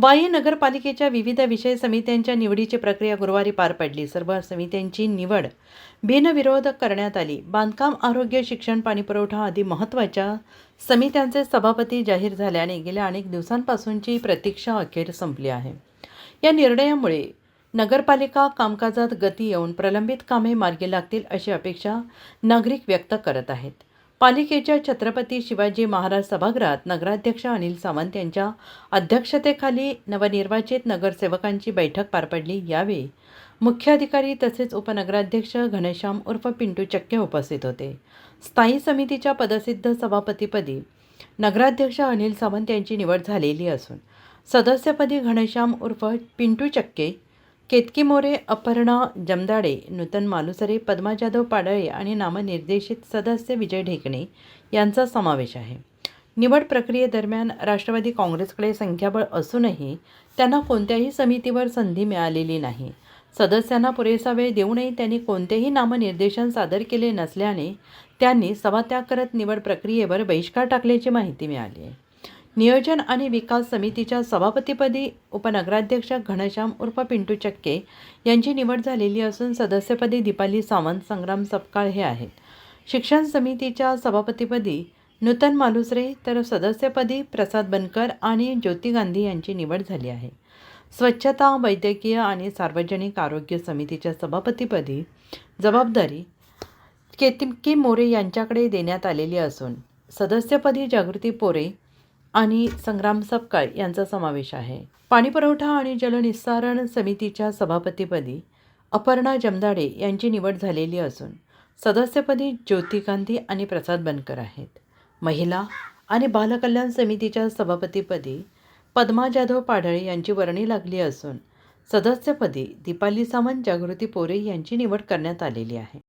वाई नगरपालिकेच्या विविध विषय समित्यांच्या निवडीची प्रक्रिया गुरुवारी पार पडली. सर्व समित्यांची निवड बिनविरोध करण्यात आली. बांधकाम, आरोग्य, शिक्षण, पाणीपुरवठा आदी महत्त्वाच्या समित्यांचे सभापती जाहीर झाल्याने गेल्या अनेक दिवसांपासूनची प्रतीक्षा अखेर संपली आहे. या निर्णयामुळे नगरपालिका कामकाजात गती येऊन प्रलंबित कामे मार्गी लागतील अशी अपेक्षा नागरिक व्यक्त करत आहेत. पालिकेच्या छत्रपती शिवाजी महाराज सभागृहात नगराध्यक्ष अनिल सावंत यांच्या अध्यक्षतेखाली नवनिर्वाचित नगरसेवकांची बैठक पार पडली. यावेळी मुख्याधिकारी तसेच उपनगराध्यक्ष घनश्याम उर्फ पिंटू चक्के उपस्थित होते. स्थायी समितीच्या पदसिद्ध सभापतीपदी नगराध्यक्ष अनिल सावंत यांची निवड झालेली असून सदस्यपदी घनश्याम उर्फ पिंटू चक्के, केतकी मोरे, अपर्णा जमदाडे, नूतन मालुसरे, पद्मा जाधव पाडळे आणि नामनिर्देशित सदस्य विजय ढेकणे यांचा समावेश आहे. निवड प्रक्रियेदरम्यान राष्ट्रवादी काँग्रेसकडे संख्याबळ असूनही त्यांना कोणत्याही समितीवर संधी मिळालेली नाही. सदस्यांना पुरेसा वेळ देऊनही त्यांनी कोणतेही नामनिर्देशन सादर केले नसल्याने त्यांनी सभात्याग करत निवड प्रक्रियेवर बहिष्कार टाकल्याची माहिती मिळाली आहे. नियोजन आणि विकास समितीच्या सभापतीपदी उपनगराध्यक्ष घनश्याम उर्फ पिंटू चक्के यांची निवड झालेली असून सदस्यपदी दीपाली सावंत, संग्राम सपकाळ हे आहेत. शिक्षण समितीच्या सभापतीपदी नूतन मालुसरे तर सदस्यपदी प्रसाद बनकर आणि ज्योती गांधी यांची निवड झाली आहे. स्वच्छता, वैद्यकीय आणि सार्वजनिक आरोग्य समितीच्या सभापतीपदी जबाबदारी केतकी मोरे यांच्याकडे देण्यात आलेली असून सदस्यपदी जागृती पोरे आणि संग्राम सपकाळ यांचा समावेश आहे. पाणीपुरवठा आणि जलनिस्सारण समितीच्या सभापतीपदी अपर्णा जमदाडे यांची निवड झालेली असून सदस्यपदी ज्योती गांधी आणि प्रसाद बनकर आहेत. महिला आणि बालकल्याण समितीच्या सभापतीपदी पद्मा जाधव पाडळे यांची वर्णी लागली असून सदस्यपदी दीपाली सावंत, जागृती पोरे यांची निवड करण्यात आलेली आहे.